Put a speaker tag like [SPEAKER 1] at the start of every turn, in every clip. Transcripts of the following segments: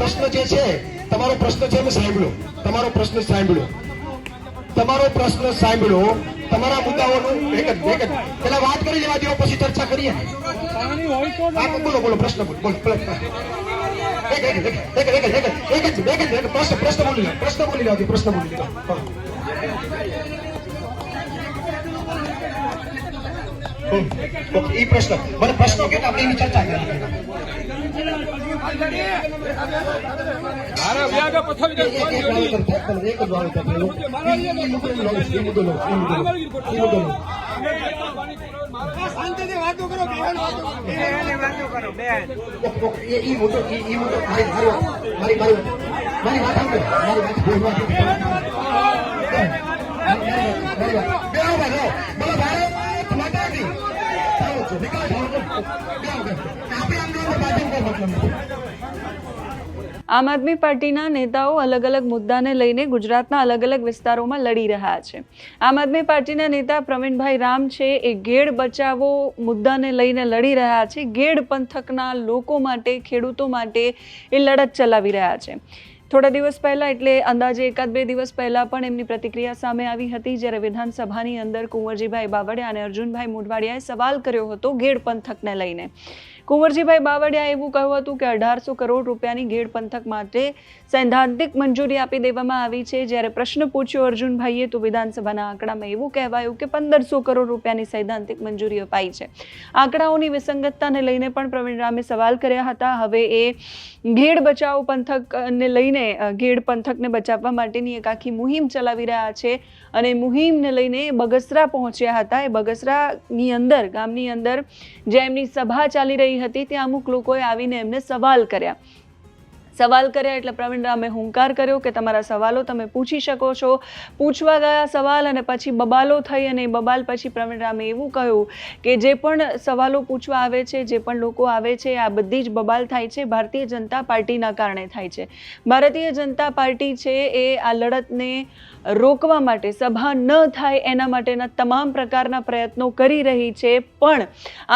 [SPEAKER 1] પ્રશ્ન જે છે, તમારો પ્રશ્ન છે મેં સાંભળ્યો, તમારો પ્રશ્ન સાંભળ્યો, તમારો પ્રશ્ન સાંભળ્યો, તમારા મુદ્દાઓનું એક જ પેલા વાત કરી લેવા દો, પછી ચર્ચા કરીએ. બોલો બોલો, પ્રશ્ન બોલો, પ્રશ્ન બોલી લો, પ્રશ્ન બોલી લો, પ્રશ્ન બોલી લો. એ પ્રશ્ન મને પ્રશ્નો કે આપણે એની ચર્ચા કરીએ.
[SPEAKER 2] આમ આદમી પાર્ટીના નેતાઓ અલગ અલગ મુદ્દાને લઈને ગુજરાતના અલગ અલગ વિસ્તારોમાં લડી રહ્યા છે. આમ આદમી પાર્ટીના નેતા પ્રવીણભાઈ રામ છે એ ગેડ બચાવો મુદ્દાને લઈને લડી રહ્યા છે. ગેડ પંથકના લોકો માટે, ખેડૂતો માટે એ લડત ચલાવી રહ્યા છે. થોડા દિવસ પહેલા, એટલે અંદાજે 1-2 દિવસ પહેલા પણ એમની પ્રતિક્રિયા સામે આવી હતી, જ્યારે વિધાનસભાની અંદર કુંવરજીભાઈ બાવળિયા અને અર્જુનભાઈ મોઢવાડિયાએ સવાલ કર્યો હતો ગેડ પંથકને લઈને. કુંવરજીભાઈ બાવળિયાએ એવું કહ્યું હતું કે 1800 કરોડ રૂપિયાની ગેડ પંથક માટે સૈદ્ધાંતિક મંજૂરી આપી દેવામાં આવી છે. જ્યારે પ્રશ્ન પૂછ્યો અર્જુનભાઈએ તો વિધાનસભાના આંકડામાં એવું કહેવાયું કે 1500 કરોડ રૂપિયાની સૈદ્ધાંતિક મંજૂરી અપાઈ છે. આંકડાઓની વિસંગતતાને લઈને પણ પ્રવીણ રામે સવાલ કર્યા હતા. હવે એ ગેડ બચાવો પંથકને લઈને, ગેડ પંથકને બચાવવા માટેની એક આખી મુહિમ ચલાવી રહ્યા છે અને મુહિમને લઈને બગસરા પહોંચ્યા હતા. એ બગસરાની અંદર, ગામની અંદર જ્યાં એમની સભા ચાલી રહી હતી, ત્યાં અમુક લોકોએ આવીને એમને સવાલ કર્યા એટલે પ્રવીણ રામે હુંકાર કર્યો કે તમારા સવાલો તમે પૂછી શકો છો. પૂછવા ગયા સવાલ અને પછી બબાલો થઈ, અને બબાલ પછી પ્રવીણ રામે એવું કહ્યું કે જે પણ સવાલો પૂછવા આવે છે, જે પણ લોકો આવે છે, આ બધી જ બબાલ થાય છે ભારતીય જનતા પાર્ટીના કારણે થાય છે. ભારતીય જનતા પાર્ટી છે એ આ લડતને રોકવા માટે, સભા ન થાય એના માટેના તમામ પ્રકારના પ્રયત્નો કરી રહી છે. પણ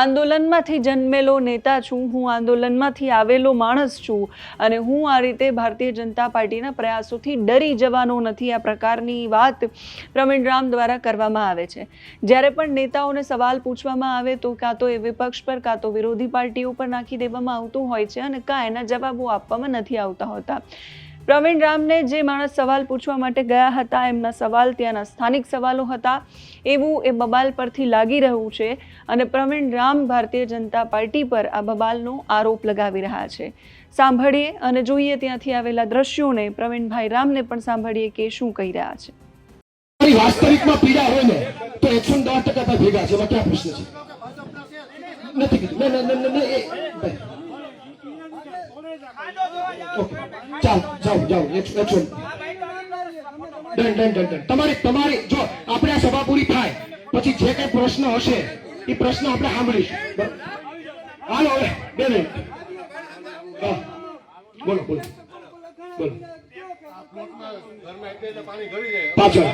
[SPEAKER 2] આંદોલનમાંથી જન્મેલો નેતા છું હું, આંદોલનમાંથી આવેલો માણસ છું, અને હું આ રીતે ભારતીય જનતા પાર્ટીના પ્રયાસોથી ડરી જવાનો નથી. આ પ્રકારની વાત પ્રવીણ રામ દ્વારા કરવામાં આવે છે. જ્યારે પણ નેતાઓને સવાલ પૂછવામાં આવે તો કાં તો એ વિપક્ષ પર, કાં તો વિરોધી પાર્ટીઓ પર નાખી દેવામાં આવતું હોય છે, અને કાં એના જવાબો આપવામાં નથી આવતા હોતા. પ્રવીણ રામને જે માણસ સવાલ પૂછવા માટે ગયા હતા, એમના સવાલ ત્યાંના સ્થાનિક સવાલો હતા એવું એ બબાલ પરથી લાગી રહ્યું છે. અને પ્રવીણ રામ ભારતીય જનતા પાર્ટી પર આ બબાલનો આરોપ લગાવી રહ્યા છે. સાંભળીએ અને જોઈએ ત્યાંથી આવેલા દ્રશ્યોને. પ્રવીણભાઈ રામને પણ સાંભળીએ કે શું કહી રહ્યા છે.
[SPEAKER 1] વાસ્તવિકમાં પીડા હોય ને તો 110% ભેગા છે. એમાં ક્યાં પ્રશ્ન છે? નથી કીધું. જાઓ. તમારી જો આપણે આ સભા પૂરી થાય પછી જે કઈ પ્રશ્ન હશે એ પ્રશ્ન આપણે સાંભળીશું. હાલો, હવે 2 મિનિટ. બોલો. પાછળ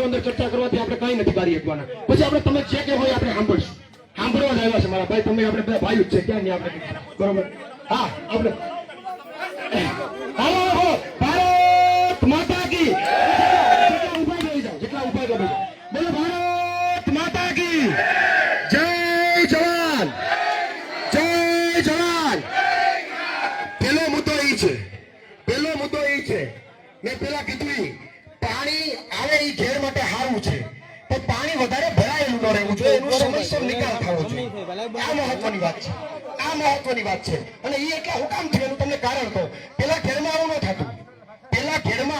[SPEAKER 1] અંદર ચર્ચા કરવાથી આપણે કઈ નથી કરી શકવાના. પછી આપણે તમે જે કે હોય આપણે સાંભળીશું. સાંભળવા જ આવ્યા છે મારા ભાઈ. તમે આપણે બધા ભાઈ જ છે, ક્યાં નહીં આપણે. બરોબર? હા, આપણે ભારત માતા કી. જેટલા ઉભા રહી જાઓ. બોલો ભારત માતા કી જય. જવાન, જય જવાન. પેલો મુદ્દો એ છે, મેં પેલા કીધું, પાણી આવે એ ઘેર માટે સારું છે, તો પાણી વધારે ભરાયેલું ન રહેવું જોઈએ, એનો સમયસર નિકાલ થવો જોઈએ. આ મહત્વની વાત છે. અને એ એટલે હું કામ થયું તમને કારણ કહું. પેલા ઘેરમાં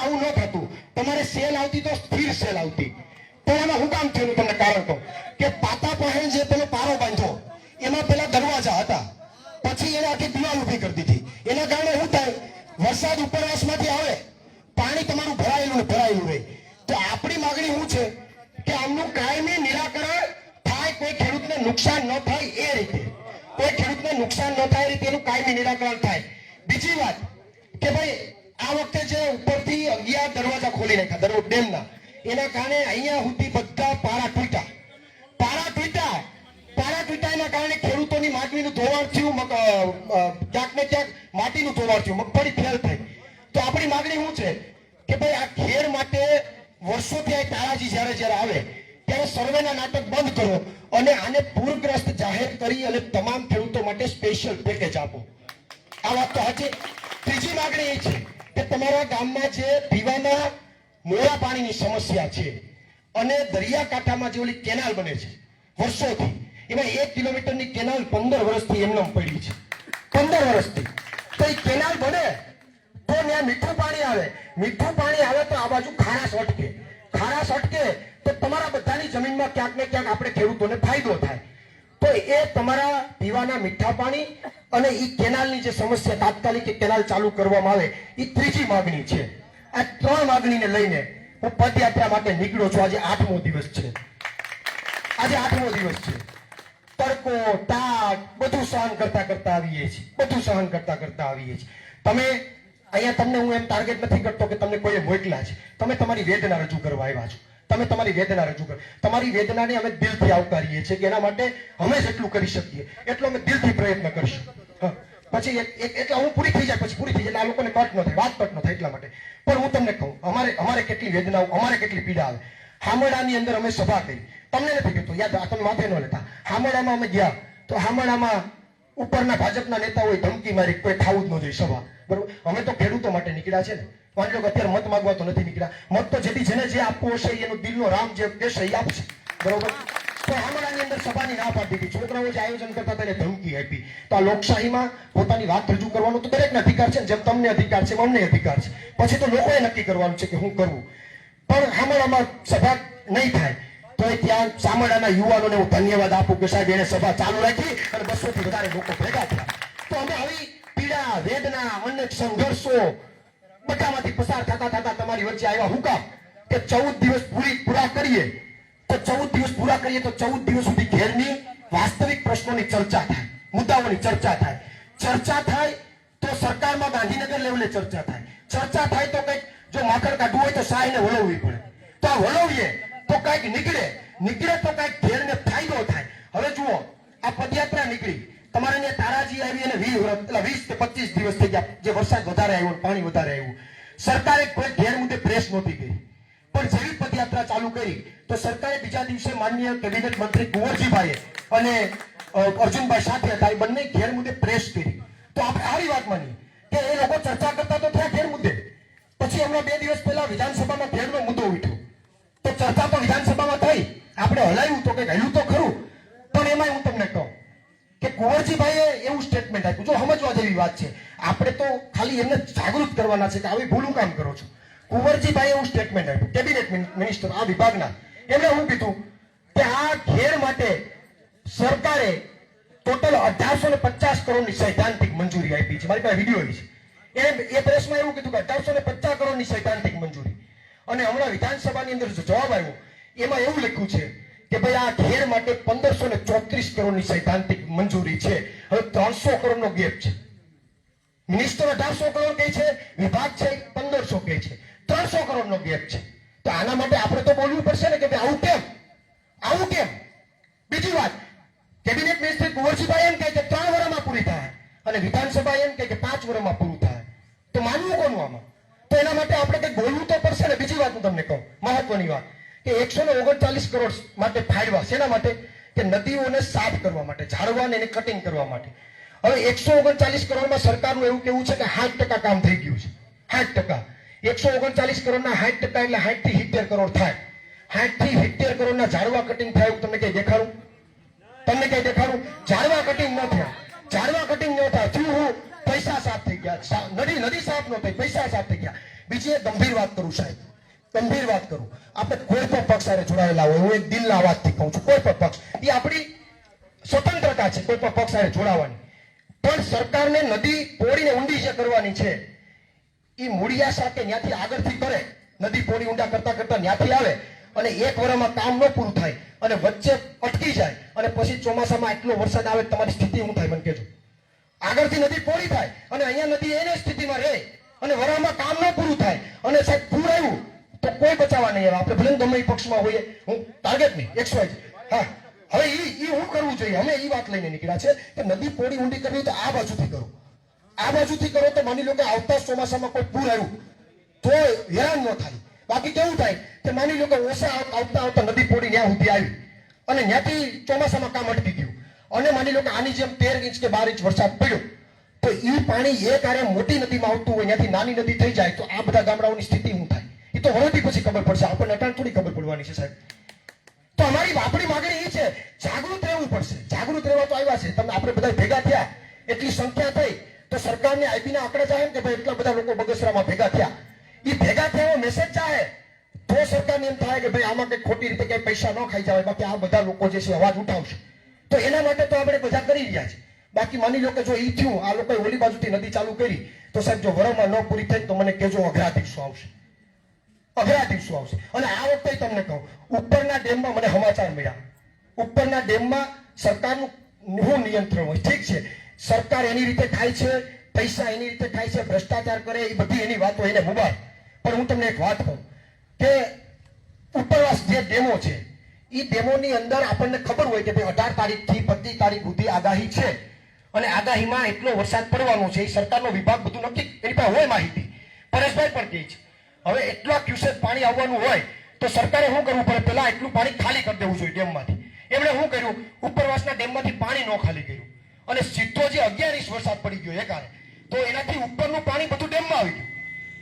[SPEAKER 1] આવું ન થતું. તમારે સેલ આવતી તો સ્થિર સેલ આવતી. પણ એમાં હું કામ થયું તમને કારણ કહું કે પાતા પાસે જે પેલો પારો બાંધ્યો એમાં પેલા દરવાજા હતા, પછી એને આખી દિવાલ ઉભી કરી દીધી. એના કારણે શું થાય, વરસાદ ઉપરવાસમાંથી આવે, પાણી તમારું ભરાયેલું રહે. તો આપણી માંગણી શું છે કે આમનું કાયમી નિરાકરણ થાય, કોઈ ખેડૂતને નુકસાન ન થાય એ રીતે, એનું કાયમી નિરાકરણ થાય. બીજી વાત કે ભાઈ આ વખતે જે ઉપરથી 11 દરવાજા ખોલી નાખ્યા ડેમના, એના કારણે અહીંયા સુધી બધા પારા તૂટ્યા. જેના કારણે ખેડૂતોની માગણીનું ધોવાણ થયું, ક્યાંક ને ક્યાંક માટીનું ધોવાણ થયું, મગફળી ફેલ થઈ. તો આપણી માગણી શું છે કે ભાઈ આ ખેડ માટે વર્ષોથી આ તારાજી જ્યારે આવે ત્યારે સર્વેના નાટક બંધ કરો અને આને પૂરગ્રસ્ત જાહેર કરી અને તમામ ખેડૂતો માટે સ્પેશિયલ પેકેજ આપો. આ વાત તો આજે ત્રીજી માગણી એ છે કે તમારા ગામમાં જે પીવાના મોળા પાણીની સમસ્યા છે અને દરિયાકાંઠામાં જે ઓલી કેનાલ બને છે વર્ષોથી, એમાં 1 કિલોમીટરની કેનાલ 15 વર્ષથી એમનેમ પડી છે, 15 વર્ષથી. તો એ કેનાલ બને તો ત્યાં મીઠું પાણી આવે, મીઠું પાણી આવે તો આ બાજુ ખારાશ અટકે, ખારાશ અટકે તો તમારા બધાની જમીનમાં ક્યાંક ને ક્યાંક આપણે ખેડૂતોને ફાયદો થાય. તો એ તમારા પીવાના મીઠા પાણી અને એ કેનાલની જે સમસ્યા તાત્કાલિક કેનાલ ચાલુ કરવામાં આવે, એ ત્રીજી માગણી છે. આ 3 માગણીને લઈને હું પદયાત્રા માટે નીકળ્યો છું. આજે 8મો દિવસ છે, આજે 8મો દિવસ છે. તડકો તાપ બધું સહન કરતા આવીએ છીએ, બધું સહન કરતા આવીએ છીએ. તમે અહીંયા તમને હું એમ ટાર્ગેટ નથી કરતો કે તમને કોઈએ મોકલા છે, તમે તમારી વેદના રજૂ કરવા આવ્યા છો, તમે તમારી વેદના રજૂ કરો. તમારી વેદનાને અમે દિલથી આવકારીએ છીએ કે એના માટે અમે જેટલું કરી શકીએ એટલો અમે દિલથી પ્રયત્ન કરીશું. પછી એટલે હું પૂરી થઈ જાય પછી પૂરી થઈ જાય, આ લોકોને કટ ન થાય, વાત કટ ન થાય એટલા માટે. પણ હું તમને કહું અમારે કેટલી વેદનાઓ, અમારે કેટલી પીડા આવે. હામડાની અંદર અમે સભા કરી, તમને નથી કહેતો, યાદ તમે માથે ન લેતા. હામડામાં અમે ગયા તો હામડામાં ઉપરના ભાજપના નેતાઓએ ધમકી મારી, કોઈ ખાવું જ ન જોઈએ સભા, બરોબર. અમે તો ખેડૂતો માટે નીકળ્યા છે ને. માની લો કે અત્યારે મત માંગવા તો નથી નીકળ્યા, મત તો જેને જે આપવું હશે એનો દિલનો રામ જે કહેશે એ આપશે, બરોબર. તો હામડાની અંદર સભાની ના પાડી દીધી, છોકરાઓ જે આયોજન કરતા હતા એને ધમકી આપી. તો આ લોકશાહીમાં પોતાની વાત રજૂ કરવાનો તો દરેકને અધિકાર છે, જેમ તમને અધિકાર છે અમને અધિકાર છે. પછી તો લોકોએ નક્કી કરવાનું છે કે હું કરવું. પણ હામડામાં સભા નહીં થાય તો ત્યાં સામડાના યુવાનોને હું ધન્યવાદ આપું કે સાહેબ એને સભા ચાલુ રાખી અને 200 થી વધારે લોકો ભેગા થયા. તો અમે આવી પીડા વેદના અનેક સંઘર્ષો બધામાંથી પસાર થતા તમારી વચ્ચે આવ્યા. હું કામ કે 14 દિવસ પૂરા કરીએ તો 14 દિવસ પૂરા કરીએ તો 14 દિવસ સુધી ઘેરની વાસ્તવિક પ્રશ્નોની ચર્ચા થાય, મુદ્દાઓની ચર્ચા થાય. ચર્ચા થાય તો સરકારમાં ગાંધીનગર લેવલે ચર્ચા થાય. ચર્ચા થાય તો કંઈક જો માખણ કાઢવું હોય તો સાહીને વળવવી પડે, તો આ વળવીએ તો કંઈક નીકળે તો કંઈક ઘેરને ફાયદો થાય. હવે જુઓ આ પદયાત્રા નીકળી, તમારે ત્યાં તારાજી આવી અને 20 કે 25 દિવસ થઈ ગયા, જે વરસાદ વધારે આવ્યો પાણી વધારે આવ્યું. સરકારે કોઈ ઘેર મુદ્દે પ્રેસ નહોતી કરી, પણ જેવી પદયાત્રા ચાલુ કરી તો સરકારે બીજા દિવસે માનનીય કેબિનેટ મંત્રી કુંવરજીભાઈએ અને અર્જુનભાઈ સાથે હતા, એ બંને ઘેર મુદ્દે પ્રેસ કરી. તો આપણે આવી વાત માની કે એ લોકો ચર્ચા કરતા તો થયા ઘેર મુદ્દે. પછી હમણાં 2 દિવસ પહેલા વિધાનસભામાં ઘેરનો મુદ્દો ઉઠ્યો તો ચર્ચા તો વિધાનસભામાં થઈ, આપણે હલાવ્યું તો કંઈક હલ્યું તો ખરું. પણ એમાં હું તમને કહું કે કુંવરજીભાઈએ એવું સ્ટેટમેન્ટ આપ્યું, જો સમજવા જેવી વાત છે, આપણે તો ખાલી એમને જાગૃત કરવાના છે કે આવી ભૂલું કામ કરો છો. કુંવરજીભાઈએ એવું સ્ટેટમેન્ટ આપ્યું, કેબિનેટ મિનિસ્ટર આ વિભાગના, એમણે એવું કીધું કે આ ઘેર માટે સરકારે ટોટલ 1850 કરોડની સૈદ્ધાંતિક મંજૂરી આપી છે. મારી પાસે વિડીયો છે. એ પ્રેસમાં એવું કીધું કે 1850 કરોડની સૈદ્ધાંતિક મંજૂરી. અને હમણાં વિધાનસભાની અંદર જવાબ આવ્યો, એમાં એવું લખ્યું છે કે ભાઈ આ ઘેર માટે 1534 કરોડની સૈદ્ધાંતિક મંજૂરી છે. હવે 300 કરોડનો ગેપ છે. મિનિસ્ટર 1800 કરોડ કહે છે, વિભાગ છે 1500 કહે છે, 300 કરોડનો ગેપ છે. તો આના માટે આપણે તો બોલવું પડશે ને કે ભાઈ આવું કેમ. બીજી વાત, કેબિનેટ મિનિસ્ટર કુંવરજીભાઈ એમ કહે કે 3 વર્ષમાં પૂરી થાય અને વિધાનસભા એમ કહે કે 5 વર્ષમાં પૂરું થાય. તો માનવું કોનું આમાં? તો એના માટે આપણે કંઈક બોલવું તો પડશે ને. બીજી વાત હું તમને કહું, મહત્વની વાત, કે 139 કરોડ માટે ફાળવા, શેના માટે? કે નદીઓને સાફ કરવા માટે, ઝાડવાને એને કટિંગ કરવા માટે. હવે 139 કરોડમાં સરકારનું એવું કેવું છે કે 60% કામ થઈ ગયું છે. 60%. 139 કરોડના 60% એટલે 60 થી 70 કરોડ થાય. 60 થી 70 કરોડના ઝાડવા કટિંગ થાય એવું તમને કઈ દેખાડું? તમને કઈ દેખાડું? ઝાડવા કટિંગ ન થયા, ઝાડવા કટિંગ ન થયા. થયું પૈસા સાફ થઈ ગયા, નદી સાફ ન થઈ, પૈસા સાફ થઈ ગયા. બીજી એક ગંભીર વાત કરું સાહેબ, ગંભીર વાત કરું. આપણે કોઈ પણ પક્ષ સાથે જોડાયેલા હોય, હું એક દિલના અવાજથી કહું છું, કોઈ પણ પક્ષ, એ આપણી સ્વતંત્રતા છે કોઈ પણ પક્ષ સાથે જોડાવાની. પણ સરકારને નદી પોડીને ઊંડી જે કરવાની છે એ મૂળિયા સાથે ત્યાંથી આગળથી કરે. નદી પોડી ઊંડા કરતા ત્યાંથી આવે અને 1 વર્ષમાં કામ ન પૂરું થાય અને વચ્ચે અટકી જાય અને પછી ચોમાસામાં એટલો વરસાદ આવે, તમારી સ્થિતિ શું થાય મને કહેજો. આગળથી નદી પોડી થાય અને અહીંયા નદી એને સ્થિતિમાં રહે અને વરામાં કામ ન પૂરું થાય અને સાહેબ પૂર આવ્યું તો કોઈ બચાવવા નહીં આવે. આપણે ભલે ગમે એ પક્ષમાં હોઈએ, હું ટાર્ગેટ નહીં XY. હા, હવે એ શું કરવું જોઈએ? અમે એ વાત લઈને નીકળ્યા છે કે નદી પોડી ઊંડી કરવી તો આ બાજુથી કરો, આ બાજુથી કરો તો માની લો કે આવતા ચોમાસામાં કોઈ પૂર આવ્યું તો હેરાન ન થાય. બાકી કેવું થાય કે માની લો કે ઓછા આવતા આવતા નદી પોડી ત્યાં સુધી આવી અને ત્યાંથી ચોમાસામાં કામ અટકી ગયું અને માની લો કે આની જેમ 13 ઇંચ કે 12 ઇંચ વરસાદ પડ્યો તો એ પાણી એક આરે મોટી નદીમાં આવતું હોય ત્યાંથી નાની નદી થઈ જાય તો આ બધા ગામડાઓની સ્થિતિ શું થાય એ તો વરદી પછી ખબર પડશે, આપણને અટાણ થોડી ખબર પડવાની છે સાહેબ. તો આપણી માંગણી એ છે જાગૃત રહેવું પડશે. જાગૃત રહેવા તો આવ્યા છે તમે, આપણે બધા ભેગા થયા એટલી સંખ્યા થઈ તો સરકારને આઈબીના આંકડા ચાહે કે ભાઈ એટલા બધા લોકો બગસરામાં ભેગા થયા, એ ભેગા થયા મેસેજ ચાહે તો સરકારને એમ થાય કે ભાઈ આમાં કઈ ખોટી રીતે કઈ પૈસા ન ખાઈ જાય. બાકી આ બધા લોકો જે છે અવાજ ઉઠાવશે તો એના માટે તો આપણે બધા કરી રહ્યા છે. બાકી માની લો કે જો ઈ થયું આ લોકોએ ઓલી બાજુથી નદી ચાલુ કરી તો સાહેબ જો વરમાં ન પૂરી થાય તો મને કહેજો અઘરા દિવસો આવશે, અઘરા દિવસો આવશે. અને આ વખતે તમને કહું ઉપરના ડેમમાં મને સમાચાર મળ્યા, ઉપરના ડેમમાં સરકારનું શું નિયંત્રણ હોય? ઠીક છે સરકાર એની રીતે થાય છે, પૈસા એની રીતે થાય છે, ભ્રષ્ટાચાર કરે એ બધી એની વાતો એને મુબાર. પણ હું તમને એક વાત કહું કે ઉપરવાસ જે ડેમો છે એ ડેમોની અંદર આપણને ખબર હોય કે ભાઈ 18 તારીખથી 25 તારીખ સુધી આગાહી છે અને આગાહીમાં એટલો વરસાદ પડવાનો છે. એ સરકારનો વિભાગ બધું નક્કી એની પાસે હોય માહિતી. પરેશભાઈ પણ કહે છે હવે એટલા ક્યુસેક પાણી આવવાનું હોય તો સરકારે શું કરવું પડે? પહેલા એટલું પાણી ખાલી કરી દેવું જોઈએ ડેમમાંથી. એમણે શું કર્યું? ઉપરવાસના ડેમમાંથી પાણી ન ખાલી કર્યું અને સીધો જે 11 ઇંચ વરસાદ પડી ગયો એકારે તો એનાથી ઉપરનું પાણી બધું ડેમમાં આવી ગયું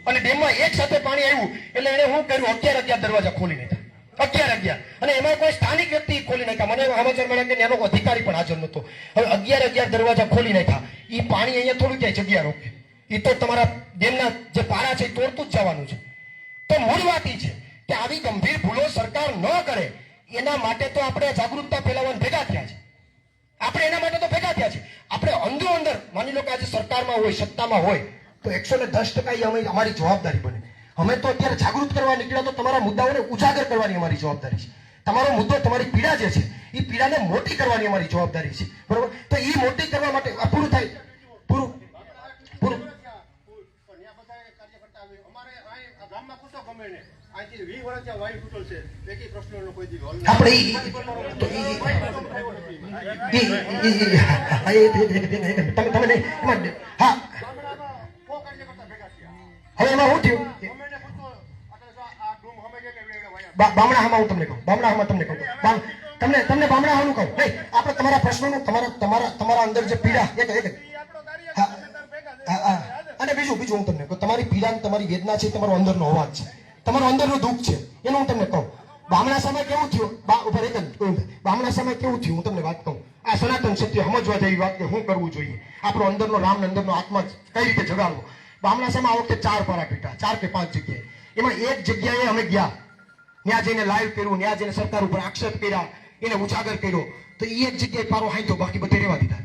[SPEAKER 1] અને ડેમમાં એક સાથે પાણી આવ્યું એટલે એને શું કર્યું? 11 દરવાજા ખોલી નાખ્યા, 11 અને એમાં કોઈ સ્થાનિક વ્યક્તિ ખોલી નાખ્યા. મને સમાચાર મળ્યા કે એનો અધિકારી પણ હાજર નતો. હવે 11 દરવાજા ખોલી નાખ્યા. એ પાણી અહીંયા થોડું ક્યાંય જગ્યા રોકે, એ તો તમારા ડેમના જે પારા છે એ તોડતું જ જવાનું છે. તો મૂળ વાત એ છે કે આવી ગંભીર ભૂલો સરકાર ન કરે એના માટે તો આપણે જાગૃતતા ફેલાવવા ભેગા થયા છે. આપણે એના માટે તો ભેગા થયા છે. આપણે અંદરો અંદર માની લો કે આજે સરકારમાં હોય, સત્તામાં હોય તો 110% અમારી જવાબદારી બને. અમે તો અત્યારે જાગૃત કરવા નીકળ્યા તો તમારા મુદ્દાઓને ઉજાગર કરવાની અમારી જવાબદારી છે. તમારો મુદ્દો, તમારી પીડા જે છે એ પીડાને મોટી કરવાની અમારી જવાબદારી છે, બરોબર? તો એ મોટી કરવા માટે આ પૂરું થાય, પૂરું પૂરું હવે એમાં શું થયું? બામણાહામાં હું તમને કહું, બામણાહામાં તમને કહું, તમને બામણાહાનું કહું નહીં. આપણે તમારા પ્રશ્નોનું તમારા અંદર જે પીડા અને બીજું હું તમને કહું તમારી પીડા તમારી વેદના છે, તમારો અંદરનો અવાજ છે, તમારો અંદરનું દુઃખ છે એનું હું તમને કહું. બામણા સમય કેવું થયું? બામણા સમય કેવું થયું હું તમને વાત કહું. આ સનાતન સત્ય સમજવા જેવી વાત કે શું કરવું જોઈએ, આપણો અંદરનો રામ અંદરનો આત્મા કઈ રીતે જગાડવો. બામણા સમય આ વખતે 4 પારા પીટા, 4 કે 5 જગ્યાએ. એમાં એક જગ્યાએ અમે ગયા, ત્યાં જઈને લાઈવ કર્યું, ત્યાં જઈને સરકાર ઉપર આક્ષેપ કર્યા, એને ઉજાગર કર્યો તો એ એક જગ્યાએ પારો હાંધ્યો, બાકી બધા રહેવા દીધા.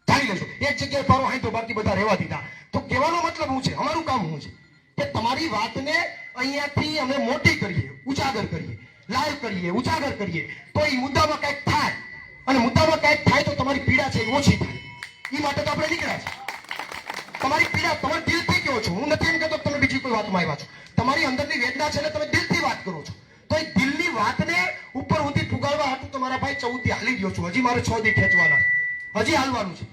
[SPEAKER 1] જાણી લેજો, એક જગ્યાએ પારો હાંધ્યો, બાકી બધા રહેવા દીધા. તો કહેવાનો મતલબ શું છે? અમારું કામ શું છે કે તમારી વાતને અહીંયાથી અમે મોટી કરીએ, ઉજાગર કરીએ, લાઈવ કરીએ, ઉજાગર કરીએ તો એ મુદ્દામાં કંઈક થાય અને મુદ્દામાં કંઈક થાય તો તમારી પીડા છે એ ઓછી થાય. એ માટે તો આપણે નીકળ્યા છે. તમારી પીડા તમે દિલથી કહો છો, હું નથી એમ કહેતો તમે બીજી કોઈ વાતમાં આવ્યા છો. તમારી અંદરની વેદના છે ને તમે દિલથી વાત કરો છો તો એ દિલની વાતને ઉપર સુધી પુગાડવા હાટું તમારા ભાઈ 14 દી હાલી ગયો છું. હજી મારે 6 દી ખેંચવાના, હજી હાલવાનું છે.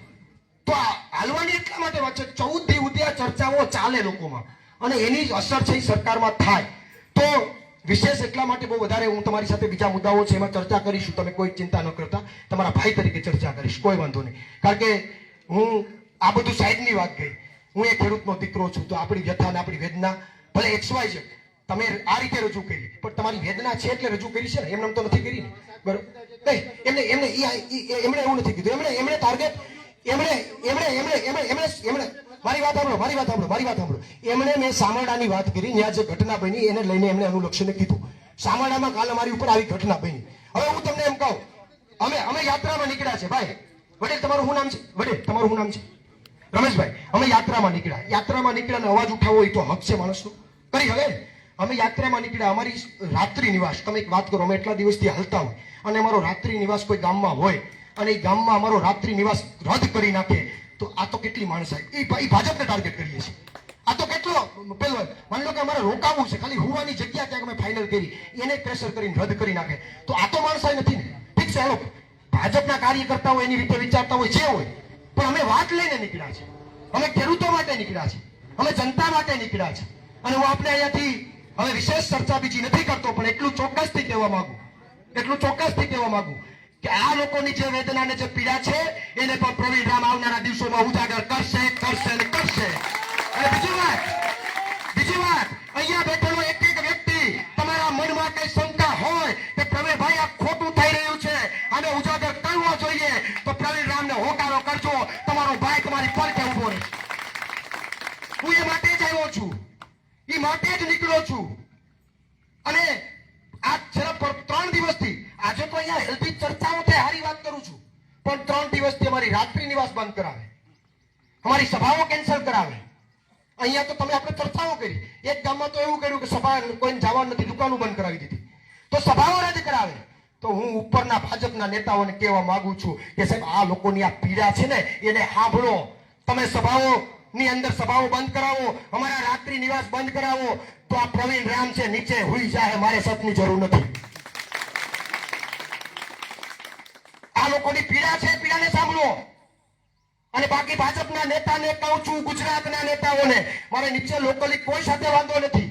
[SPEAKER 1] તો આ હાલવાની એટલા માટે વાત છે 14 દી સુધી આ ચર્ચાઓ ચાલે લોકોમાં અને એની જ અસર છે સરકારમાં થાય. તો વિશેષ એટલા માટે બહુ વધારે હું તમારી સાથે બીજા મુદ્દાઓ છે એમાં ચર્ચા કરીશું. તમે કોઈ ચિંતા ન કરતા, તમારા ભાઈ તરીકે ચર્ચા કરીશ, કોઈ વાંધો નહીં. કારણ કે હું આ બધું સાઈડની વાત ગઈ. હું એક ખેડૂતનો દીકરો છું તો આપણી વ્યથા અને આપણી વેદના ભલે XY છે તમે આ રીતે રજૂ કરી પણ તમારી વેદના છે એટલે રજૂ કરી છે ને, એમને તો નથી કરી ને, બરોબર? નહીં, એમણે એવું નથી કીધું. એમણે ટાર્ગેટ મારી વાત સાંભળો. એમણે મેં સામરડાની વાત કરી, ત્યાં જે ઘટના બની એને લઈને એમણે અનુલક્ષીને કીધું સામરડામાં કાલે મારી ઉપર આવી ઘટના બની. હવે હું તમને એમ કહું, અમે યાત્રામાં નીકળ્યા છે ભાઈ. વડીલ તમારું શું નામ છે? વડીલ તમારું શું નામ છે? રમેશભાઈ. અમે યાત્રામાં નીકળ્યા અવાજ ઉઠાવો એ તો હક છે માણસનો, કરી હવે. અમે યાત્રામાં નીકળ્યા, અમારી રાત્રિ નિવાસ, તમે એક વાત કરો, અમે એટલા દિવસથી હાલતા હોય અને અમારો રાત્રિ નિવાસ કોઈ ગામમાં હોય અને એ ગામમાં અમારો રાત્રિ નિવાસ રદ કરી નાખે તો આ તો કેટલી માણસાઈ. એ ભાજપને ટાર્ગેટ કરીએ છીએ. આ તો કેટલો પેલો માની લો કે અમારે રોકાવું છે, ખાલી હોવાની જગ્યા ક્યાંક અમે ફાઇનલ કરી એને પ્રેશર કરીને રદ કરી નાખે તો આ તો માણસાઈ નથી ને. ઠીક છે, હાલો ભાજપના કાર્યકર્તાઓ એની રીતે વિચારતા હોય જે હોય, પણ અમે વાત લઈને નીકળ્યા છે. અમે ખેડૂતો માટે નીકળ્યા છે, અમે જનતા માટે નીકળ્યા છે. અને હું આપણે અહીંયાથી હવે વિશેષ ચર્ચા બીજી નથી કરતો, પણ એટલું ચોક્કસથી કહેવા માંગુ કે આ લોકોની જે વેદના અને જે પીડા છે એને પણ પ્રવીણ રામ આવનારા દિવસોમાં ઉજાગર કરશે. અને બીજી વાત, અહીંયા બેઠેલો એક એક વ્યક્તિ તમારા મનમાં કઈ શંકા હોય કે પ્રવીણભાઈ આ ખોટું થઈ રહ્યું છે, આને ઉજાગર કરવો જોઈએ, તો પ્રવીણ રામને હોકારો કરજો. તમારો ભાઈ તમારી પડખે ઉભો રહે. હું એ માટે જ આવ્યો છું, એ માટે જ નીકળ્યો છું. અને આ છેલ્લા 3 દિવસથી, આજે તો અહીંયા હેલ્ધી ચર્ચાઓ થાય, સારી વાત કરું છું, પણ 3 દિવસથી અમારી રાત્રિ નિવાસ બંધ કરાવે, અમારી સભાઓ કેન્સલ કરાવે. અહીંયા તો તમે આપણે ચર્ચાઓ કરી, એક ગામમાં તો એવું કર્યું કે સભા કોઈને જવાનું નથી, દુકાનો બંધ કરાવી દીધી, તો સભાઓ રદ કરાવે. તો હું ઉપરના ભાજપના નેતાઓને કહેવા માંગુ છું કે સાહેબ આ લોકોની આ પીડા છે ને એને સાંભળો. તમે સભાઓની અંદર સભાઓ બંધ કરાવો, અમારા રાત્રિ નિવાસ બંધ કરાવો, તો આ પ્રવીણ રામ છે નીચે હુઈ જાય, મારે સતની જરૂર નથી. આ લોકોની પીડા છે, પીડાને સાંભળો. અને બાકી ભાજપના નેતાને કહું છું, ગુજરાતના નેતાઓને, મારે નીચે લોકલી કોઈ સાથે વાંધો નથી.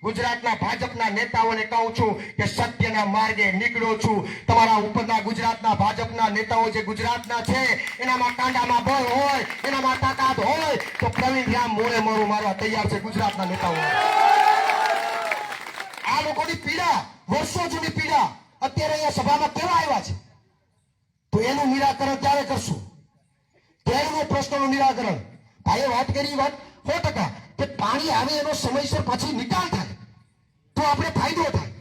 [SPEAKER 1] ગુજરાતના ભાજપના નેતાઓને કહું છું કે સત્યના માર્ગે નીકળ્યો છું. તમારા ઉપરના ગુજરાતના ભાજપના નેતાઓ જે ગુજરાતના છે એનામાં કાંડામાં બળ હોય, એનામાં તાકાત હોય, તો પ્રવીણ રામ મોરે મોરું મારવા તૈયાર છે. ગુજરાતના નેતાઓ આ લોકોની પીડા, વર્ષો જૂની પીડા અત્યારે અહીંયા સભામાં કેવા આવ્યા છે, તો એનું નિરાકરણ ક્યારે કરશું? કેળનો પ્રશ્નનું નિરાકરણ. ભાઈએ વાત કરી, વાત 100% કે પાણી આવે એનો સમયસર પાછી નિકાલ થાય તો આપણે ફાયદો થાય.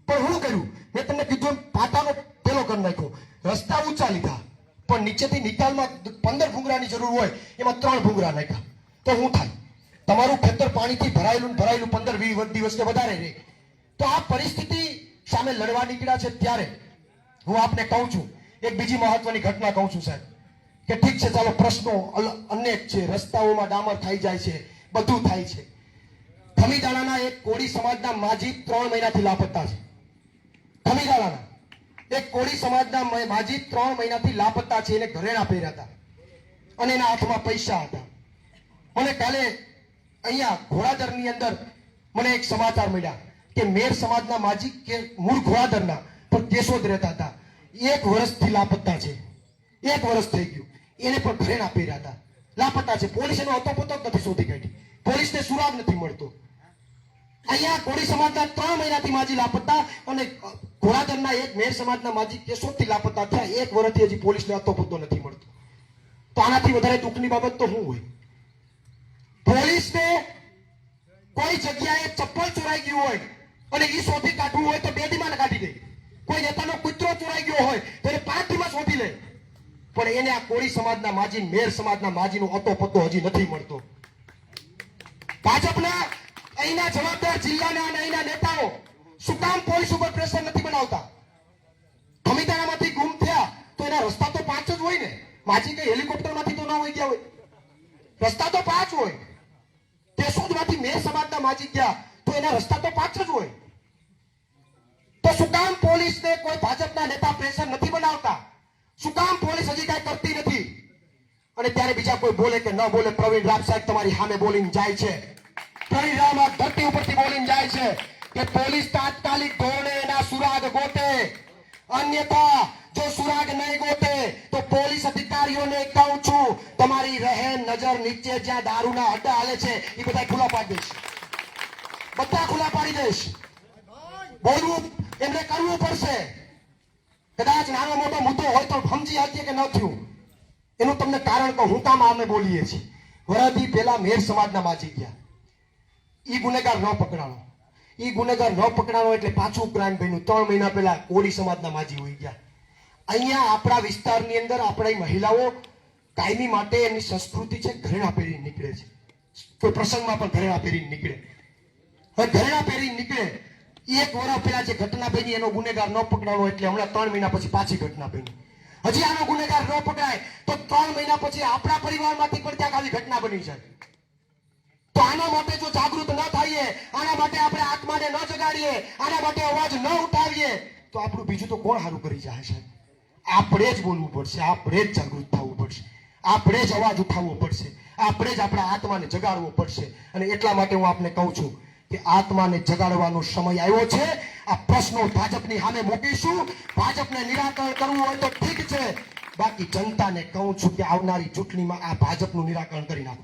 [SPEAKER 1] પણ હું કર્યું, મેં તમને કીધું પાટાનો પેલો કરી નાખ્યો, રસ્તા ઊંચા લીધા, પણ નીચેથી નિકાલમાં 15 ભૂંગરાની જરૂર હોય એમાં 3 ભૂંગરા નાખ્યા. તો શું થાય? તમારું ખેતર પાણીથી ભરાયેલું 15-20 દિવસ કે વધારે રહે. તો આ પરિસ્થિતિ સામે લડવા નીકળ્યા છે. ત્યારે હું આપને કહું છું, એક બીજી મહત્વની ઘટના કહું છું સાહેબ, કે ઠીક છે ચાલો પ્રશ્નો અનેક છે, રસ્તાઓમાં ડામર થઈ જાય છે, બધું થાય છે. ખમીદાણાના એક કોળી સમાજના માજી 3 મહિનાથી લાપતા છે. ખમીદાણાના એક કોળી સમાજના માજી 3 મહિનાથી લાપતા છે. એને ઘરેણા પહેર્યા હતા અને એના હાથમાં પૈસા હતા. મને કાલે અહીંયા ઘોડાદરની અંદર મને એક સમાચાર મળ્યા કે મેર સમાજના માજી કે મૂળ ઘોડાદરના પણ કેશોદ રહેતા હતા, 1 વર્ષથી લાપતા છે. 1 વર્ષ થઈ ગયું, એને પણ ઘરેણા પહેર્યા હતા, લાપતા છે. પોલીસ એનો અતોપતો જ નથી શોધી કાઢી, પોલીસને સુરાગ નથી મળતો. અહીંયા કોળી સમાજના 3 મહિનાથી માજી લાપતા અને ઘોડાદરના એક મેર સમાજના માજી કેશોદથી લાપતા થયા. 1 વર્ષથી હજી પોલીસને અતોપતો નથી મળતો. તો આનાથી વધારે દુઃખની બાબત તો શું હોય? પોલીસને કોઈ જગ્યાએ ચપ્પલ ચોરાઈ ગયું હોય અને એ શોધી કાઢવું હોય તો 2 દીમાં કાઢી દે. કોઈ નેતાનો કૂતરો ચોરાઈ ગયો હોય તો એને 5 દીમાં શોધી લે. પણ એને આ કોળી સમાજના માજી, મેર સમાજના માજીનો અતોપતો હજી નથી મળતો. ભાજપના અહીંના જવાબદાર જિલ્લાના અને અહીંના નેતાઓ શું કામ પોલીસ ઉપર પ્રેશર નથી બનાવતા? ખમીદાણામાંથી ગુમ થયા તો એના રસ્તા તો 5 જ હોય ને. માજી કઈ હેલિકોપ્ટરમાંથી તો ન હોય ગયા હોય, રસ્તા તો 5 હોય. કેશોદમાંથી મેર સમાજના માજી ગયા તો એના રસ્તા તો 5 જ હોય. તો શું કામ પોલીસને કોઈ ભાજપના નેતા પ્રેશર નથી બનાવતા? શું કામ પોલીસ હજી કઈ કરતી નથી? અને ત્યારે બીજા કોઈ બોલે કે ન બોલે, પ્રવીણ રામ સાહેબ તમારી સામે બોલીને જાય છે. પ્રવીણ રામ આ ધરતી ઉપરથી બોલીને જાય છે કે પોલીસ તાત્કાલિક ધોરણે એના સુરાગ ગોતે, અન્યથા જો સુરાગ નહીં ગોતે તો પોલીસ અધિકારીઓને કહું છું તમારી રહેમ નજર નીચે જ્યાં દારૂના અડ્ડા હાલે છે એ બધા ખુલ્લા પાડી દઈશ. બધા ખુલ્લા પાડી દઈશ. બોલવું એમને કરવું પડશે. કદાચ નાનો મોટો મુદ્દો હોય તો સમજી શકીએ કે ન થયું. એનું તમને કારણ કહું, હું કામ અમે બોલીએ છીએ. વરાથી પહેલા મેર સમાજના માજી ગયા, ઈ ગુનેગાર ન પકડાણો. ઈ ગુનેગાર ન પકડાણો એટલે પાછું ક્રાઇમ બન્યું. 3 મહિના પહેલા કોળી સમાજના માજી હોઈ ગયા. અહીંયા આપણા વિસ્તારની અંદર આપણી મહિલાઓ કાયમી માટે એમની સંસ્કૃતિ છે ઘરેણા પહેરીને નીકળે છે. કોઈ પ્રસંગમાં પણ ઘરેણા પહેરીને નીકળે. હવે ઘરેણા પહેરીને નીકળે. 1 વર્ષ પહેલા જે ઘટના બની એનો ગુનેગાર ન પકડાણો એટલે હમણાં 3 મહિના પછી પાછી ઘટના બની. હજી આનો ગુનેગાર ન પકડાય તો 3 મહિના પછી આપણા પરિવારમાંથી પણ ક્યાંક આવી ઘટના બની જાય. તો આના માટે જો જાગૃત ન થઈએ, આના માટે આપણે આત્માને ન જગાડીએ, આના માટે અવાજ ન ઉઠાવીએ તો આપણું બીજું તો કોણ સારું કરી જાય સાહેબ? આપણે જ બોલવું પડશે, આપણે જ જાગૃત થવું પડશે, આપણે જ અવાજ ઉઠાવવો પડશે, આપણે જ આપણા આત્માને જગાડવો પડશે. અને એટલા માટે હું આપને કહું છું કે આત્માને જગાડવાનો સમય આવ્યો છે. આ પ્રશ્નો ભાજપની સામે મૂકીશું. ભાજપને નિરાકરણ કરવું હોય તો ઠીક છે, બાકી જનતાને કહું છું કે આવનારી ચૂંટણીમાં આ ભાજપનું નિરાકરણ કરી નાખો.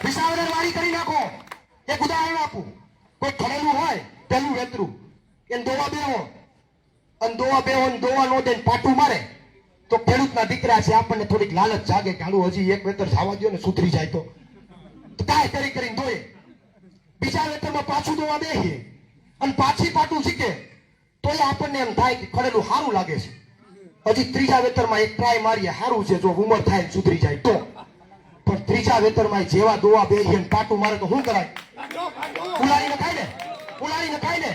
[SPEAKER 1] વિસાવદર વાળી કરી નાખો. એક ઉદાહરણ આપું. કોઈ ખડેલું હોય પેલું વેતરું એને દોવા બેહો અને દોવા બેહો ને દોવા નો દે પાટું મારે તો ખેડૂતના દીકરા છે, આપણને થોડીક લાલચ જાગે કે હાલું હજી એક વેતર જવા દો ને સુધરી જાય તો કાંઈ કરી કરીને દોએ. બીજા વેતરમાં પાછું દોવા બેહીએ અને પાછી પાટું શીખે તો એ આપણને એમ થાય કે ખડેલું સારું લાગે છે. હજી ત્રીજા વેતરમાં એક ટ્રાય મારીએ, સારું છે, જો ઉંમર થાય ને સુધરી જાય તો. પણ ત્રીજા વેતરમાં જેવા દોવા બેહીએ પાટું મારે તો શું કરાય? ઉલાડી નખાય ને, ઉલાડી નખાય ને.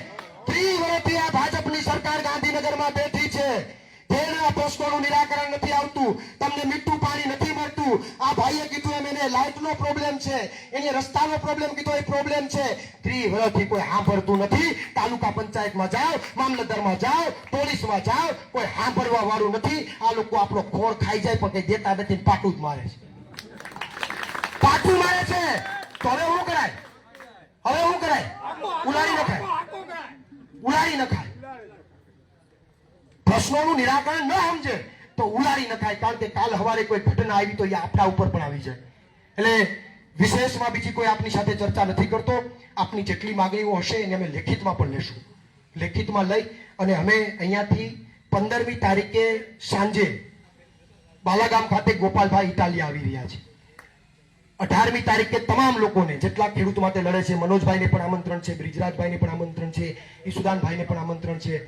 [SPEAKER 1] 30 વર્ષથી આ ભાજપની સરકાર ગાંધીનગરમાં બેઠી છે. તેના પ્રશ્નોનું નિરાકરણ નથી આવતું. તમને મીઠું પાણી નથી મળતું. આ ભાઈએ કીધું એમ એને લાઇટનો પ્રોબ્લેમ છે, એને રસ્તાનો પ્રોબ્લેમ કીધો એ પ્રોબ્લેમ છે. 30 વર્ષથી કોઈ સાંભળતું નથી. તાલુકા પંચાયતમાં જાઓ, મામલતદારમાં જાઓ, પોલીસમાં જાઓ, કોઈ સાંભળવા વાળું નથી. આ લોકો આપણો ખોળ ખાઈ જાય પણ કઈ દેતા નથી, પાટું જ મારે છે, પાટું મારે છે. તો હવે શું કરાય? હવે શું કરાય? ઉલાડી નખાય, ઉલાડી નખાય. પ્રશ્નોનું નિરાકરણ ન સમજે તો ઉલાડી નખાય. કારણ કે કાલ સવારે કોઈ ઘટના આવી તો એ આપણા ઉપર પણ આવી જાય. એટલે વિશેષમાં બીજી કોઈ આપની સાથે ચર્ચા નથી કરતો. આપની જેટલી માંગણીઓ હશે એને અમે લેખિતમાં પણ લેશું. લેખિતમાં લઈ અને અમે અહીંયાથી 15મી તારીખે સાંજે બાલાગામ ખાતે ગોપાલભાઈ ઇટાલિયા આવી રહ્યા છે. 18મી તારીખે તમામ લોકોને જેટલા ખેડૂત માટે લડે છે, મનોજભાઈને પણ આમંત્રણ છે, બ્રિજરાજભાઈને પણ આમંત્રણ છે, ઈસુદાનભાઈને પણ આમંત્રણ છે,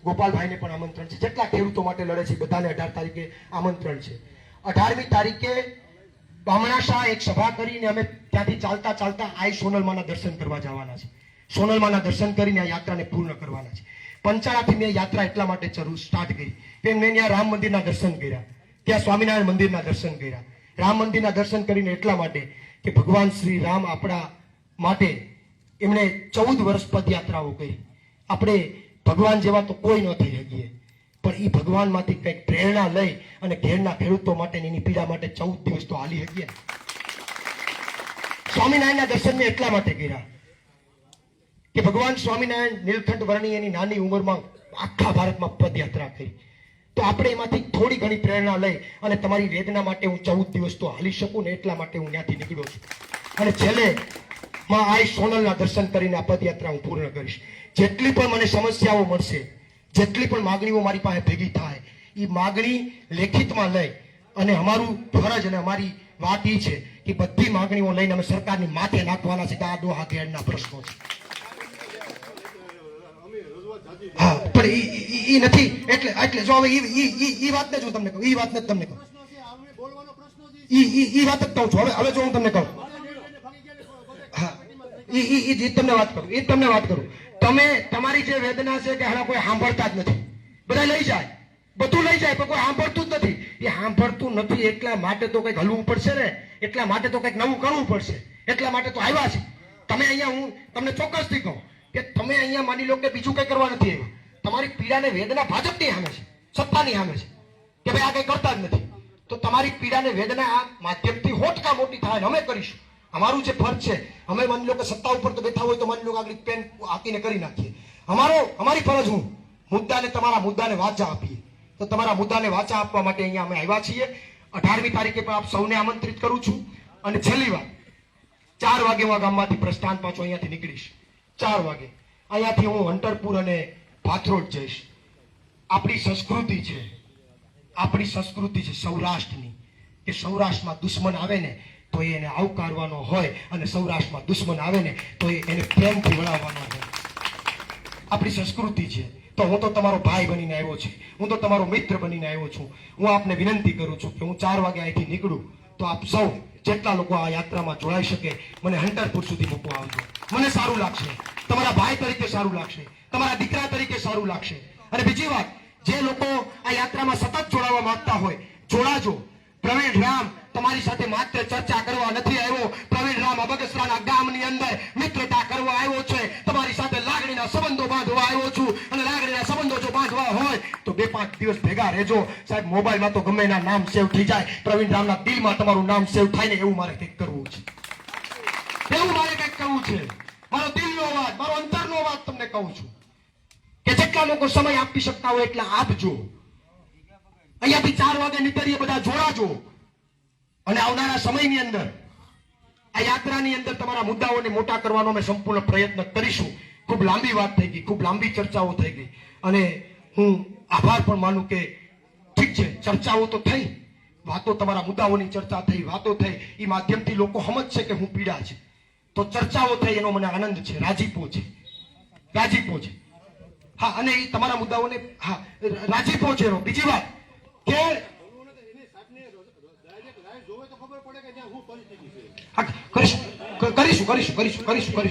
[SPEAKER 1] ગોપાલભાઈને પણ આમંત્રણ છે. જેટલા ખેડૂતો માટે લડે છે બધાને 18 તારીખે આમંત્રણ છે. 18મી તારીખે બામણાશાહ એક સભા કરીને અમે ત્યાંથી ચાલતા ચાલતા આઈ સોનલમાના દર્શન કરવા જવાના છે. સોનલમાના દર્શન કરીને આ યાત્રાને પૂર્ણ કરવાના છે. પંચાળાથી મેં યાત્રા એટલા માટે સ્ટાર્ટ કરી કે મેં ત્યાં રામ મંદિરના દર્શન કર્યા, ત્યાં સ્વામિનારાયણ મંદિરના દર્શન કર્યા. રામ મંદિરના દર્શન કરીને એટલા માટે કે ભગવાન શ્રી રામ આપણા માટે એમણે 14 વર્ષ પદયાત્રાઓ કરી. આપણે ભગવાન જેવા તો કોઈ ન થઈ શકીએ, પણ એ ભગવાનમાંથી કંઈક પ્રેરણા લઈ અને ઘેરના ખેડૂતો માટે એની પીડા માટે 14 દિવસ તો હાલી શકીએ. સ્વામિનારાયણના દર્શન મેં એટલા માટે કર્યા કે ભગવાન સ્વામિનારાયણ નીલકંઠ વર્ણી એની નાની ઉંમરમાં આખા ભારતમાં પદયાત્રા કરી. તો આપણે એમાંથી થોડી ઘણી પ્રેરણા લઈ અને તમારી વેદના માટે હું 14 દિવસ તો હાલી શકું ને એટલા માટે હું ત્યાંથી નીકળ્યો છું. અને છેલ્લે માં આઈ સોનલના દર્શન કરીને આ પદયાત્રા હું પૂર્ણ કરીશ. જેટલી પણ મને સમસ્યાઓ મળશે, જેટલી પણ માગણીઓ મારી પાસે ભેગી થાય, એ માગણી લેખિતમાં લઈ અને અમારું ફરજ અને અમારી વાત એ છે કે બધી માગણીઓ લઈને અમે સરકારની માથે નાખવાના છે કે આ ડોહા ઘેરના પ્રશ્નો છે. હા, પણ ઈ નથી. એટલે જો હવે ઈ વાત ને જો તમને કહું, ઈ વાત ને તમને કહું, ઈ વાત જ કહું છું. હવે જો હું તમને કહું, હા, ઈ તમને વાત કરું, ઈ તમને વાત કરું. તમે તમારી જે વેદના છે કે હાલા કોઈ સાંભળતા જ નથી, બધા લઈ જાય, બધું લઈ જાય, પણ કોઈ સાંભળતું જ નથી. એ સાંભળતું નથી એટલા માટે તો કંઈક હલવું પડશે ને, એટલા માટે તો કંઈક નવું કરવું પડશે, એટલા માટે તો આવ્યા છે. તમે અહીંયા, હું તમને ચોક્કસથી કહું કે તમે અહીંયા માની લો કે બીજું કંઈ કરવા નથી આવ્યું. તમારી પીડા ને વેદના ભાજપની સામે છે, સત્તાની સામે છે કે ભાઈ આ કંઈ કરતા જ નથી. તો તમારી પીડા ને વેદના આ માધ્યમથી હોટકા મોટી થાય અમે કરીશું. અમારું જે ફરજ છે, અમે માની લો કે સત્તા ઉપર તો બેઠા હોય તો માની લો કે આગળ પેન હાકીને કરી નાખીએ. અમારી ફરજ હું મુદ્દાને, તમારા મુદ્દાને વાચા આપીએ. તો તમારા મુદ્દાને વાચા આપવા માટે અહીંયા અમે આવ્યા છીએ. 18મી તારીખે પણ આપ સૌને આમંત્રિત કરું છું. અને છેલ્લી વાર 4 વાગે હું આ ગામમાંથી પ્રસ્થાન પાછો અહીંયાથી નીકળીશ. 4 વાગે અહીંયાથી હું હંટરપુર અને પાથરોડ જઈશ. આપણી સંસ્કૃતિ છે, આપણી સંસ્કૃતિ છે સૌરાષ્ટ્રની, કે સૌરાષ્ટ્રમાં દુશ્મન આવે ને તો એને આવકારવાનો હોય અને સૌરાષ્ટ્રમાં દુશ્મન આવે ને તો એને પ્રેમથી વળાવવાનો હોય. આપણી સંસ્કૃતિ છે. તો હું તો તમારો ભાઈ બનીને આવ્યો છું, હું તો તમારો મિત્ર બનીને આવ્યો છું. હું આપને વિનંતી કરું છું કે હું 4 વાગે અહીંથી નીકળું તો આપ સૌ જેટલા લોકો આ યાત્રામાં જોડાઈ શકે મને હંટરપુર સુધી મૂકવા આવજો. મને સારું લાગશે, તમારા ભાઈ તરીકે સારું લાગશે, તમારા દીકરા તરીકે સારું લાગશે. અને બીજી વાત, જે લોકો આ યાત્રામાં સતત જોડાવા માંગતા હોય જોડાજો. પ્રવીણ રામ તમારી સાથે માત્ર ચર્ચા કરવા નથી આવ્યો. પ્રવીણ રામ બગસરાના ગામની અંદર મિત્રતા કરવા આવ્યો છે. તમારી સાથે લાગણીના સંબંધો બાંધવા આવ્યો છું. અને લાગણીના સંબંધો જો બાંધવા હોય તો 2-5 દિવસ ભેગા રહેજો સાહેબ. મોબાઈલમાં તો ગમે એના નામ સેવ થઈ જાય, પ્રવીણ રામના દિલમાં તમારું નામ સેવ થાય ને એવું મારે કંઈક કરવું છે. એવું મારે કંઈક કરવું છે. મારો દિલનો અવાજ, મારો અંતરનો અવાજ તમને કહું છું કે જેટલા લોકો સમય આપી શકતા હોય એટલા આપજો. અહીંયાથી 4 વાગે નીકળીએ બધા જોડાજો. અને આવનારા સમયની અંદર આ યાત્રાની અંદર તમારા મુદ્દાઓને મોટા કરવાનો અમે સંપૂર્ણ પ્રયત્ન કરીશું. ખૂબ લાંબી વાત થઈ ગઈ, ખૂબ લાંબી ચર્ચાઓ થઈ ગઈ અને હું આભાર પણ માનું કે ઠીક છે, ચર્ચાઓ તો થઈ, વાતો, તમારા મુદ્દાઓની ચર્ચા થઈ, વાતો થઈ, એ માધ્યમથી લોકો સમજશે કે હું પીડા છે. તો ચર્ચાઓ થઈ એનો મને આનંદ છે, રાજીપો છે, રાજીપો છે. હા, અને એ તમારા મુદ્દાઓને હા રાજીપો છે. બીજી વાત કે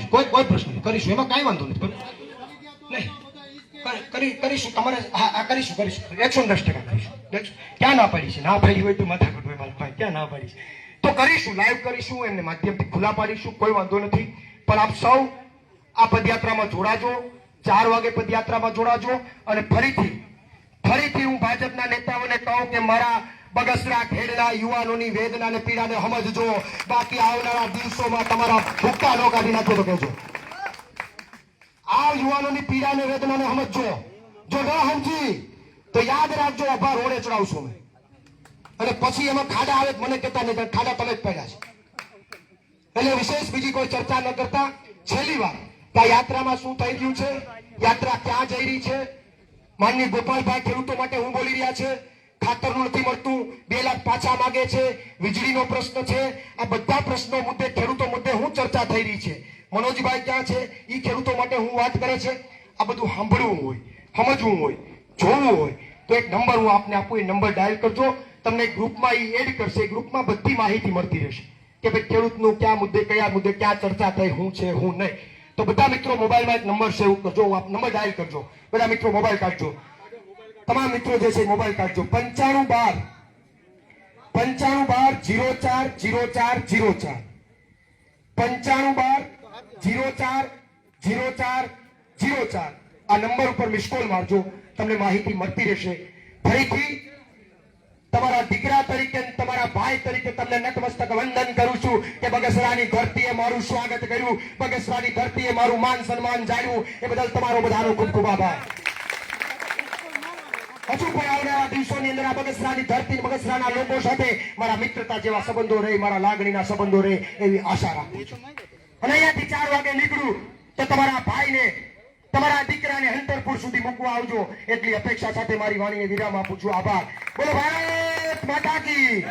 [SPEAKER 1] કોઈ પ્રશ્ન નહીં, કરીશું, એમાં કાંઈ વાંધો નથી. કરીશું તમારે, હા કરીશું 110% કરીશું. ક્યાં ના પાડી છે? ના પાડી હોય તો માથા કટ હોય મારા ભાઈ, ક્યાં ના પાડી છે? તો કરીશું, લાઈવ કરીશું, એમને માધ્યમથી ખુલ્લા પાડીશું, કોઈ વાંધો નથી. પણ આપ સૌ આ પદયાત્રામાં જોડાજો, 4 વાગે પદયાત્રામાં જોડાજો. અને ફરીથી હું ભાજપના નેતાઓને કહું કે મારા બગસરા ખેડના યુવાનોની વેદના અને પીડાને સમજજો. બાકી આવનારા દિવસોમાં તમારા ભૂક્કા નો કાઢી નાખો તો કહેજો. આ યુવાનોની પીડા અને વેદનાને સમજજો. જો ન સમજી તો યાદ રાખજો, અભા રોડે ચડાવશું અમે. અને પછી એમાં ખાડા આવે મને કહેતા નહીં, ખાડા તમે જ પડ્યા છે. એટલે વિશેષ બીજી કોઈ ચર્ચા ન કરતા છેલ્લી વાર કે આ યાત્રામાં શું થઈ રહ્યું છે, યાત્રા ક્યાં જઈ રહી છે. માનનીય ગોપાલભાઈ ખેડૂતો માટે હું બોલી રહ્યા છે. ખાતરનું નથી મળતું, 2 લાખ પાછા માંગે છે, વીજળીનો પ્રશ્ન છે. આ બધા પ્રશ્નો મુદ્દે, ખેડૂતો મુદ્દે હું ચર્ચા થઈ રહી છે. મનોજભાઈ ક્યાં છે, એ ખેડૂતો માટે હું વાત કરે છે. આ બધું સાંભળવું હોય, સમજવું હોય, જોવું હોય તો એક નંબર હું આપને આપું, એ નંબર ડાયલ કરજો. તમને ગ્રુપમાં એ એડ કરશે. ગ્રુપમાં બધી માહિતી મળતી રહેશે કે ભાઈ ખેડૂતનું કયા મુદ્દે ક્યાં ચર્ચા થઈ, હું છે હું નહીં. તો બધા મિત્રો મોબાઈલમાં એક નંબર સેવ કરજો, આપ નંબર ડાયલ કરજો. બધા મિત્રો મોબાઈલ કાઢજો, તમામ મિત્રો જે છે મોબાઈલ કાઢજો. 9512 040404 9512 040404 આ નંબર ઉપર મિસ કોલ મારજો, તમને માહિતી મળતી રહેશે. ફરીથી તમારા દીકરા તરીકે, તમારા ભાઈ તરીકે તમને નતમસ્તક વંદન કરું છું કે બગસરાની ધરતીએ મારું સ્વાગત કર્યું, બગસરાની ધરતીએ મારું માન સન્માન જાળવ્યું. એ બદલ તમારો બધાનો ખૂબ ખૂબ આભાર. હજુ પણ આવનારા દિવસોની અંદર આ બગસરાની ધરતી, બગસરાના લોકો સાથે મારા મિત્રતા જેવા સંબંધો રહે, મારા લાગણીના સંબંધો રહે એવી આશા રાખું છું. અને અહીંયાથી 4 વાગે નીકળું તો તમારા ભાઈને, તમારા દીકરાને હંતરપુર સુધી મૂકવા આવજો. એટલી અપેક્ષા સાથે મારી વાણીને વિરામ આપું છું. આભાર. બોલો ભારત માતા કી.